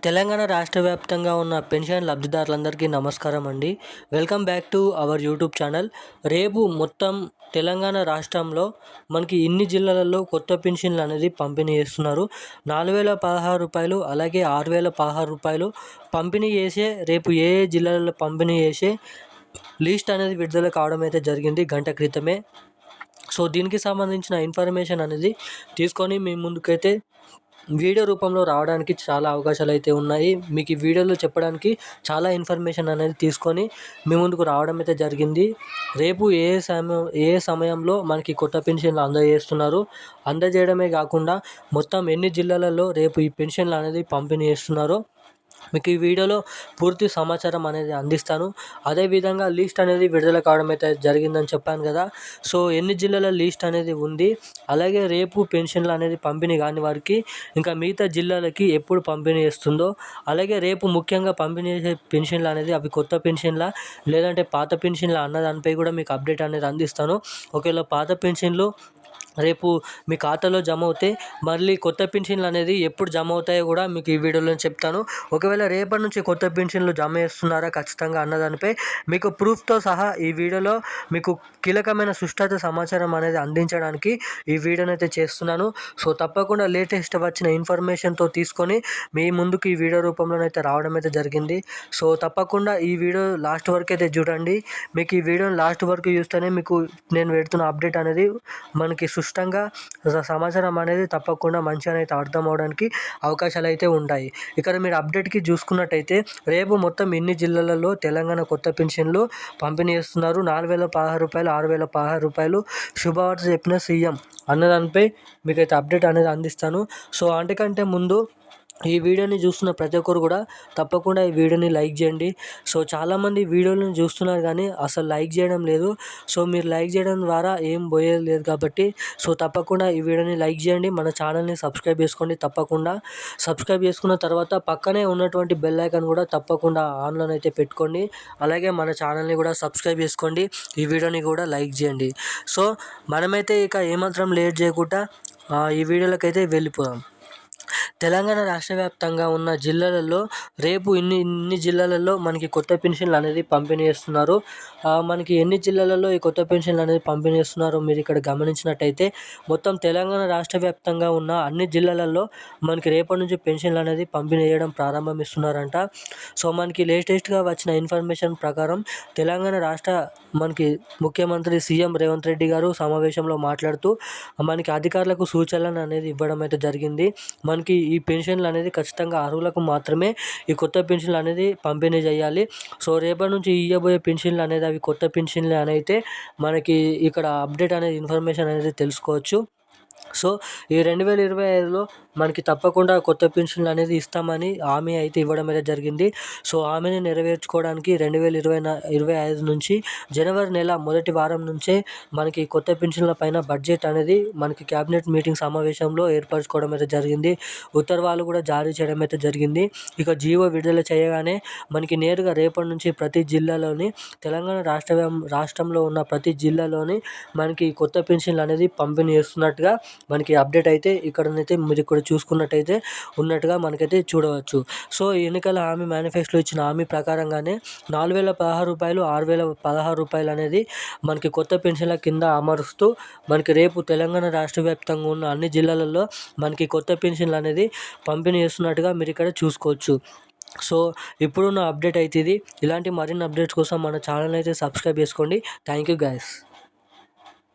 తెలంగాణ రాష్ట్ర వ్యాప్తంగా ఉన్న పెన్షన్ లబ్ధిదారులందరికీ నమస్కారం అండి. Welcome back to our YouTube channel. రేపు మొత్తం తెలంగాణ రాష్ట్రంలో మనకి ఇన్ని జిల్లాలలో కొత్త పెన్షన్లు అనేది పంపిణీ చేస్తున్నారు. 4,016 రూపాయలు అలాగే 6,016 రూపాయలు పంపిణీ చేసే రేపు ఏ ఏ జిల్లాలలో పంపిణీ చేసే లిస్ట్ అనేది విడుదల కావడం అయితే జరిగింది గంట క్రితమే. సో దీనికి సంబంధించిన ఇన్ఫర్మేషన్ అనేది తీసుకొని మీ ముందుకైతే వీడియో రూపంలో రావడానికి చాలా అవకాశాలు అయితే ఉన్నాయి. మీకు ఈ వీడియోలో చెప్పడానికి చాలా ఇన్ఫర్మేషన్ అనేది తీసుకొని మీ ముందుకు రావడం అయితే జరిగింది. రేపు ఏ సమయంలో మనకి కొత్త పెన్షన్లు అందజేస్తున్నారు, అందజేయడమే కాకుండా మొత్తం ఎన్ని జిల్లాలలో రేపు ఈ పెన్షన్లు అనేది పంపిణీ చేస్తున్నారో మీకు ఈ వీడియోలో పూర్తి సమాచారం అనేది అందిస్తాను. అదేవిధంగా లిస్ట్ అనేది విడుదల కావడం అయితే జరిగిందని చెప్పాను కదా. సో ఎన్ని జిల్లాల లిస్ట్ అనేది ఉంది, అలాగే రేపు పెన్షన్లు అనేది పంపిణీ కాని వారికి ఇంకా మిగతా జిల్లాలకి ఎప్పుడు పంపిణీ చేస్తుందో, అలాగే రేపు ముఖ్యంగా పంపిణీ చేసే పెన్షన్లు అనేది అవి కొత్త పెన్షన్లా లేదంటే పాత పెన్షన్లా అన్న దానిపై కూడా మీకు అప్డేట్ అనేది అందిస్తాను. ఒకవేళ పాత పెన్షన్లు రేపు మీ ఖాతాలో జమ అవుతాయి, మళ్ళీ కొత్త పెన్షన్లు అనేది ఎప్పుడు జమ అవుతాయో కూడా మీకు ఈ వీడియోలో చెప్తాను. ఒకవేళ రేపటి నుంచి కొత్త పెన్షన్లు జమ చేస్తున్నారా ఖచ్చితంగా అన్నదానిపై మీకు ప్రూఫ్తో సహా ఈ వీడియోలో మీకు కీలకమైన సుష్ఠత సమాచారం అనేది అందించడానికి ఈ వీడియోని అయితే చేస్తున్నాను. సో తప్పకుండా లేటెస్ట్ వచ్చిన ఇన్ఫర్మేషన్తో తీసుకొని మీ ముందుకు ఈ వీడియో రూపంలోనైతే రావడం అయితే జరిగింది. సో తప్పకుండా ఈ వీడియో లాస్ట్ వరకు అయితే చూడండి. మీకు ఈ వీడియోని లాస్ట్ వరకు చూస్తేనే మీకు నేను పెడుతున్న అప్డేట్ అనేది మనకి సుష్టంగా సమాచారం అనేది తప్పకుండా మంచిగా అయితే అర్థం అవడానికి అవకాశాలు అయితే ఉంటాయి. ఇక్కడ మీరు అప్డేట్కి చూసుకున్నట్టయితే రేపు మొత్తం ఎన్ని జిల్లాలలో తెలంగాణ కొత్త పెన్షన్లు పంపిణీ చేస్తున్నారు, 4,016 రూపాయలు, 6,016 రూపాయలు శుభవార్త చెప్పిన సీఎం అన్నదానిపై మీకైతే అప్డేట్ అనేది అందిస్తాను. సో అంతకంటే ముందు ఈ వీడియోని చూస్తున్న ప్రతి ఒక్కరు కూడా తప్పకుండా ఈ వీడియోని లైక్ చేయండి. సో చాలామంది వీడియోలను చూస్తున్నారు కానీ అసలు లైక్ చేయడం లేదు. సో మీరు లైక్ చేయడం ద్వారా ఏం పోయేది లేదు కాబట్టి సో తప్పకుండా ఈ వీడియోని లైక్ చేయండి. మన ఛానల్ని సబ్స్క్రైబ్ చేసుకోండి. తప్పకుండా సబ్స్క్రైబ్ చేసుకున్న తర్వాత పక్కనే ఉన్నటువంటి బెల్ ఐకాన్ కూడా తప్పకుండా ఆన్లో అయితే పెట్టుకోండి. అలాగే మన ఛానల్ని కూడా సబ్స్క్రైబ్ చేసుకోండి. ఈ వీడియోని కూడా లైక్ చేయండి. సో మనమైతే ఇక ఏమాత్రం లేట్ చేయకుండా ఈ వీడియోలకైతే వెళ్ళిపోదాం. తెలంగాణ రాష్ట్ర వ్యాప్తంగా ఉన్న జిల్లాలలో రేపు ఇన్ని జిల్లాలలో మనకి కొత్త పెన్షన్లు అనేది పంపిణీ చేస్తున్నారు. మనకి ఎన్ని జిల్లాలలో ఈ కొత్త పెన్షన్లు అనేది పంపిణీ చేస్తున్నారో మీరు ఇక్కడ గమనించినట్టయితే మొత్తం తెలంగాణ రాష్ట్ర వ్యాప్తంగా ఉన్న అన్ని జిల్లాలలో మనకి రేపటి నుంచి పెన్షన్లు అనేది పంపిణీ చేయడం ప్రారంభిస్తున్నారంట. సో మనకి లేటెస్ట్గా వచ్చిన ఇన్ఫర్మేషన్ ప్రకారం తెలంగాణ రాష్ట్ర మనకి ముఖ్యమంత్రి సీఎం రేవంత్ రెడ్డి గారు సమావేశంలో మాట్లాడుతూ మనకి అధికారులకు సూచనలు అనేది ఇవ్వడం అయితే జరిగింది. మనకి ఈ పెన్షన్లు అనేది ఖచ్చితంగా అర్హులకు మాత్రమే ఈ కొత్త పెన్షన్లు అనేది పంపిణీ చేయాలి. సో రేపటి నుంచి ఇవ్వబోయే పెన్షన్లు అనేది అవి కొత్త పెన్షన్లు అని అయితే మనకి ఇక్కడ అప్డేట్ అనేది ఇన్ఫర్మేషన్ అనేది తెలుసుకోవచ్చు. సో ఈ 2025లో మనకి తప్పకుండా కొత్త పెన్షన్లు అనేది ఇస్తామని హామీ అయితే ఇవ్వడం అయితే జరిగింది. సో హామీని నెరవేర్చుకోవడానికి 2025 నుంచి జనవరి నెల మొదటి వారం నుంచే మనకి కొత్త పెన్షన్ల పైన బడ్జెట్ అనేది మనకి క్యాబినెట్ మీటింగ్ సమావేశంలో ఏర్పరచుకోవడం అయితే జరిగింది. ఉత్తర్వులు కూడా జారీ చేయడం అయితే జరిగింది. ఇక జీవో విడుదల చేయగానే మనకి నేరుగా రేపటి నుంచి ప్రతి జిల్లాలోని తెలంగాణ రాష్ట్రంలో ఉన్న ప్రతి జిల్లాలోని మనకి కొత్త పెన్షన్లు అనేది పంపిణీ చేస్తున్నట్టుగా మనకి అప్డేట్ అయితే ఇక్కడనైతే మీరు ఇక్కడ చూసుకున్నట్టయితే ఉన్నట్టుగా మనకైతే చూడవచ్చు. సో ఎన్నికల హామీ మేనిఫెస్టోలో ఇచ్చిన హామీ ప్రకారంగానే 4,016 రూపాయలు, 6,016 రూపాయలు అనేది మనకి కొత్త పెన్షన్ల కింద అమరుస్తూ మనకి రేపు తెలంగాణ రాష్ట్ర వ్యాప్తంగా ఉన్న అన్ని జిల్లాలలో మనకి కొత్త పెన్షన్లు అనేది పంపిణీ చేస్తున్నట్టుగా మీరు ఇక్కడ చూసుకోవచ్చు. సో ఇప్పుడున్న అప్డేట్ అయితే ఇది. ఇలాంటి మరిన్ని అప్డేట్స్ కోసం మన ఛానల్ అయితే సబ్స్క్రైబ్ చేసుకోండి. Thank you guys.